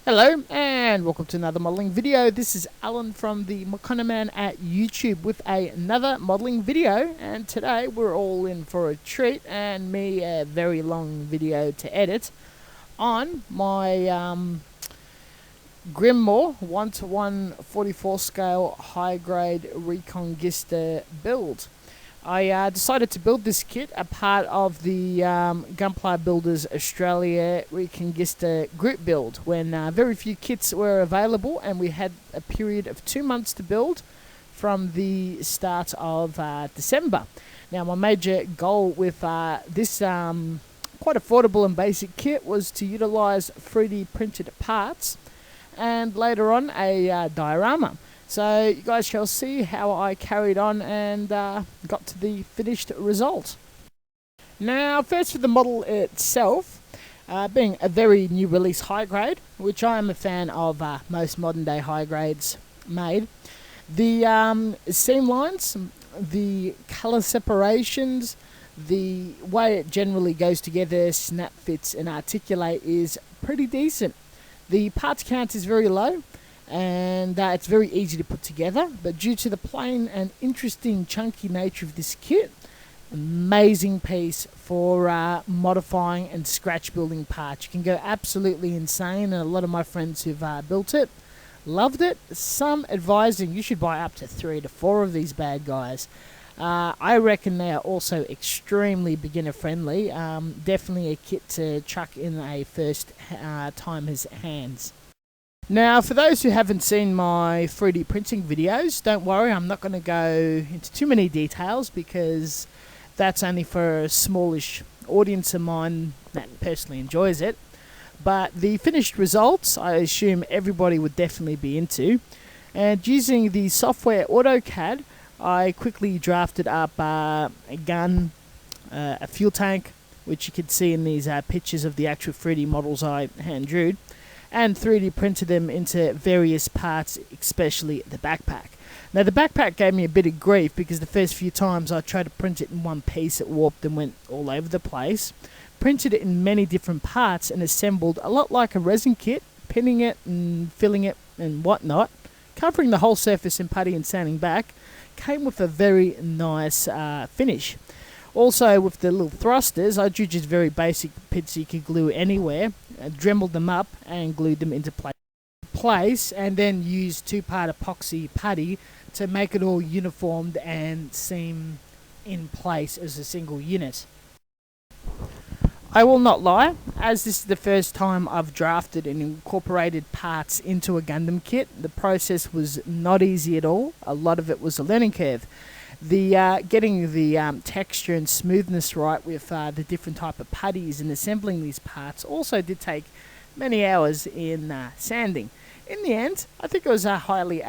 Hello and welcome to another modelling video. This is Alan from the Man at YouTube with another modelling video, and today we're all in for a treat and me a very long video to edit on my Grimoire 1:1 44 scale high grade Reconquista build. I decided to build this kit, a part of the Gunpla Builders Australia Reconquista group build, when very few kits were available, and we had a period of 2 months to build from the start of December. Now, my major goal with this quite affordable and basic kit was to utilise 3D printed parts and later on a diorama. So you guys shall see how I carried on and got to the finished result. Now, first for the model itself, being a very new release high grade, which I am a fan of most modern day high grades made. The seam lines, the colour separations, the way it generally goes together, snap fits and articulate is pretty decent. The parts count is very low, and it's very easy to put together, but due to the plain and interesting chunky nature of this kit, amazing piece for modifying and scratch building parts. You can go absolutely insane, and a lot of my friends who've built it loved it. Some advising you should buy up to 3 to 4 of these bad guys. I reckon they are also extremely beginner friendly. Definitely a kit to chuck in a first timer's hands. Now, for those who haven't seen my 3D printing videos, don't worry, I'm not going to go into too many details because that's only for a smallish audience of mine that personally enjoys it. But the finished results, I assume everybody would definitely be into. And using the software AutoCAD, I quickly drafted up a gun, a fuel tank, which you can see in these pictures of the actual 3D models I hand drew, and 3D printed them into various parts, especially the backpack. Now, the backpack gave me a bit of grief because the first few times I tried to print it in one piece, it warped and went all over the place. Printed it in many different parts and assembled a lot like a resin kit, pinning it and filling it and whatnot, covering the whole surface in putty and sanding back. Came with a very nice finish. Also, with the little thrusters, I drew just very basic bits you could glue anywhere, dremeled them up and glued them into place, and then used 2-part epoxy putty to make it all uniformed and seem in place as a single unit. I will not lie, as this is the first time I've drafted and incorporated parts into a Gundam kit, the process was not easy at all. A lot of it was a learning curve. The getting the texture and smoothness right with the different type of putties and assembling these parts also did take many hours in sanding. In the end, I think it was a highly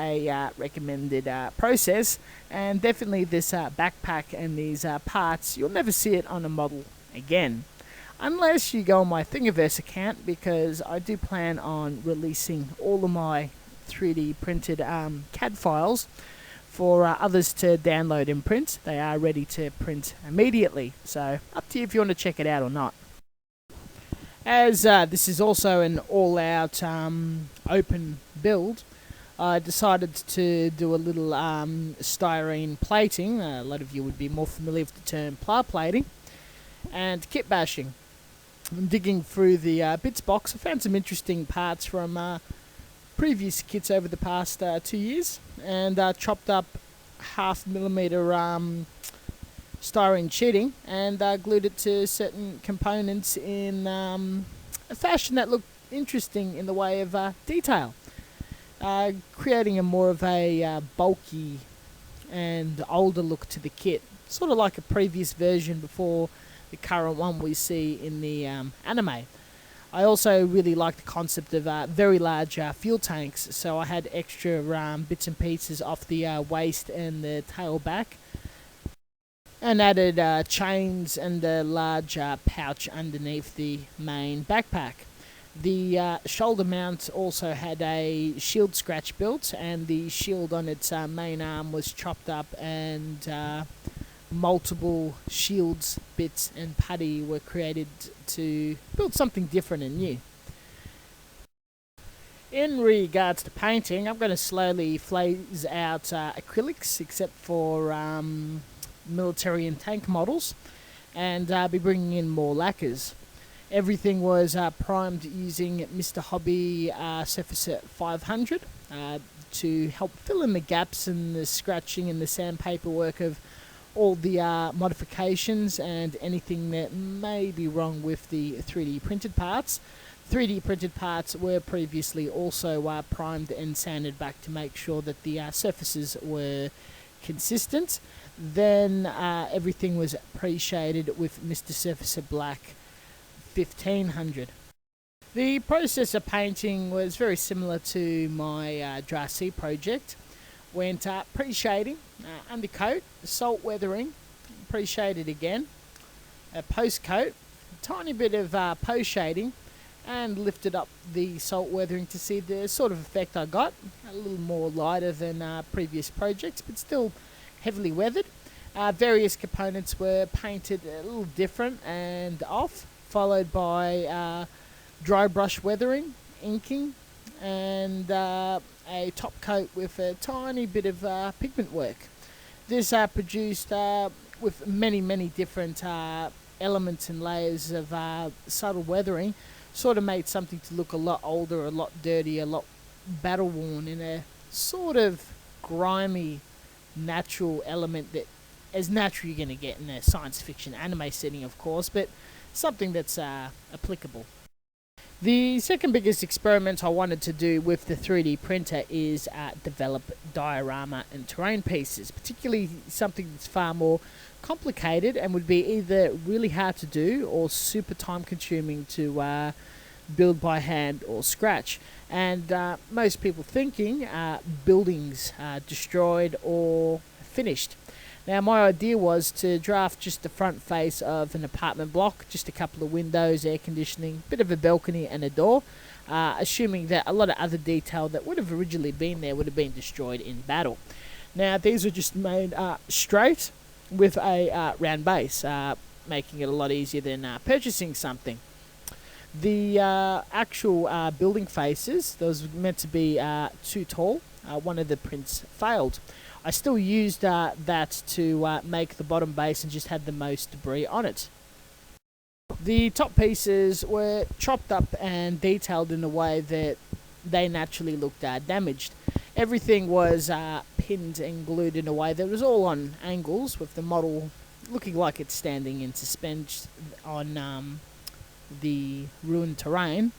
recommended process, and definitely this backpack and these parts, you'll never see it on a model again. Unless you go on my Thingiverse account, because I do plan on releasing all of my 3D printed CAD files for others to download and print. They are ready to print immediately, so up to you if you want to check it out or not. As this is also an all-out open build, I decided to do a little styrene plating. A lot of you would be more familiar with the term pla plating, and kit bashing. I'm digging through the bits box. I found some interesting parts from previous kits over the past 2 years, and chopped up 0.5mm styrene sheeting and glued it to certain components in a fashion that looked interesting in the way of detail, creating a more of a bulky and older look to the kit, sort of like a previous version before the current one we see in the anime. I also really like the concept of very large fuel tanks, so I had extra bits and pieces off the waist and the tail back, and added chains and a large pouch underneath the main backpack. The shoulder mount also had a shield scratch built, and the shield on its main arm was chopped up, and multiple shields, bits and putty were created to build something different and new. In regards to painting, I'm going to slowly phase out acrylics, except for military and tank models, and be bringing in more lacquers. Everything was primed using Mr. Hobby Surfacer 500 to help fill in the gaps and the scratching and the sandpaper work of all the modifications and anything that may be wrong with the 3D printed parts. 3D printed parts were previously also primed and sanded back to make sure that the surfaces were consistent. Then everything was pre-shaded with Mr. Surfacer Black 1500. The process of painting was very similar to my Dry C project. Went pre-shading, undercoat, salt weathering, pre-shaded again, post-coat, tiny bit of post-shading, and lifted up the salt weathering to see the sort of effect I got. A little more lighter than previous projects, but still heavily weathered. Various components were painted a little different and off, followed by dry brush weathering, inking, and a top coat with a tiny bit of pigment work. This produced with many different elements and layers of subtle weathering, sort of made something to look a lot older, a lot dirtier, a lot battle worn, in a sort of grimy, natural element that as natural you're going to get in a science fiction anime setting, of course, but something that's applicable. The second biggest experiment I wanted to do with the 3D printer is develop diorama and terrain pieces, particularly something that's far more complicated and would be either really hard to do or super time consuming to build by hand or scratch. And most people thinking buildings destroyed or finished. Now, my idea was to draft just the front face of an apartment block, just a couple of windows, air conditioning, bit of a balcony and a door, assuming that a lot of other detail that would have originally been there would have been destroyed in battle. Now, these were just made straight with a round base, making it a lot easier than purchasing something. The actual building faces, those were meant to be too tall. One of the prints failed. I still used that to make the bottom base and just had the most debris on it. The top pieces were chopped up and detailed in a way that they naturally looked damaged. Everything was pinned and glued in a way that was all on angles, with the model looking like it's standing in suspension on the ruined terrain.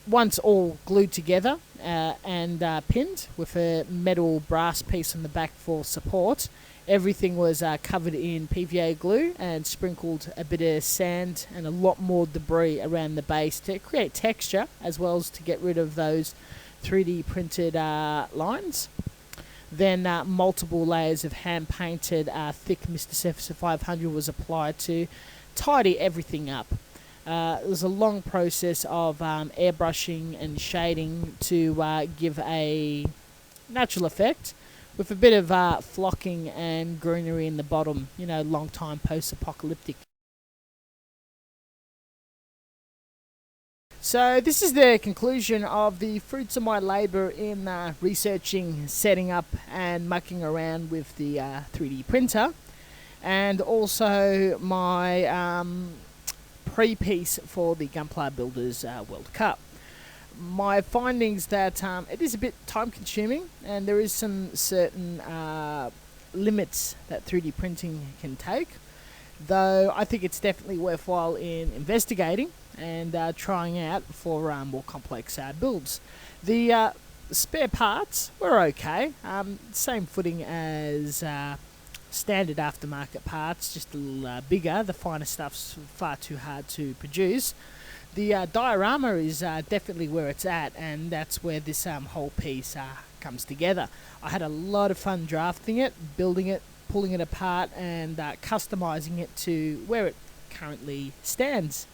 Once all glued together and pinned with a metal brass piece on the back for support, everything was covered in PVA glue and sprinkled a bit of sand and a lot more debris around the base to create texture, as well as to get rid of those 3D printed lines. Then multiple layers of hand-painted thick Mr. Surfacer 500 was applied to tidy everything up. It was a long process of airbrushing and shading to give a natural effect, with a bit of flocking and greenery in the bottom, long time post-apocalyptic. So this is the conclusion of the fruits of my labour in researching, setting up and mucking around with the 3D printer, and also my pre-piece for the Gunpla Builders World Cup. My findings that it is a bit time consuming, and there is some certain limits that 3D printing can take, though I think it's definitely worthwhile in investigating and trying out for more complex builds. The spare parts were okay, same footing as standard aftermarket parts, just a little bigger. The finer stuff's far too hard to produce. The diorama is definitely where it's at, and that's where this whole piece comes together. I had a lot of fun drafting it, building it, pulling it apart, and customizing it to where it currently stands.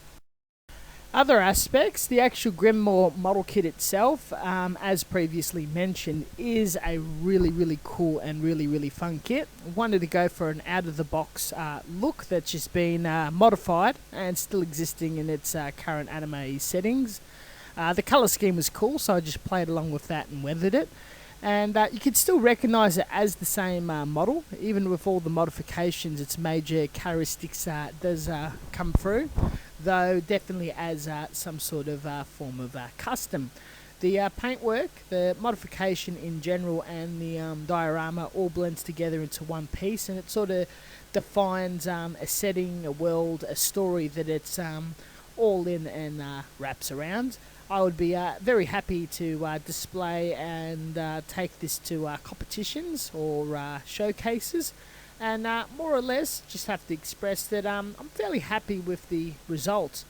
Other aspects, the actual Grimoire model kit itself, as previously mentioned, is a really cool and really fun kit. Wanted to go for an out-of-the-box look that's just been modified and still existing in its current anime settings. The colour scheme was cool, so I just played along with that and weathered it. And you can still recognise it as the same model, even with all the modifications. Its major characteristics does come through, though definitely as some sort of form of custom. The paintwork, the modification in general, and the diorama all blends together into one piece, and it sort of defines a setting, a world, a story that it's all in and wraps around. I would be very happy to display and take this to competitions or showcases, and more or less just have to express that I'm fairly happy with the results.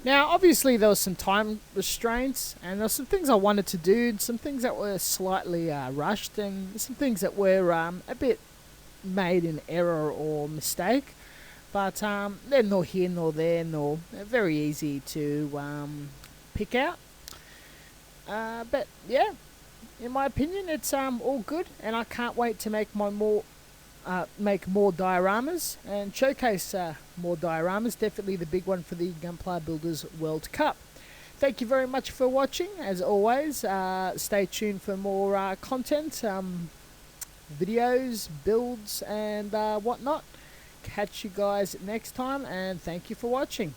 Now, obviously, there was some time restraints, and there were some things I wanted to do, and some things that were slightly rushed, and some things that were a bit made in error or mistake. But they're nor here nor there, nor very easy to pick out. But yeah, in my opinion, it's all good, and I can't wait to make more dioramas and showcase more dioramas. Definitely the big one for the Gunpla Builders World Cup. Thank you very much for watching. As always, stay tuned for more content, videos, builds, and whatnot. Catch you guys next time, and thank you for watching.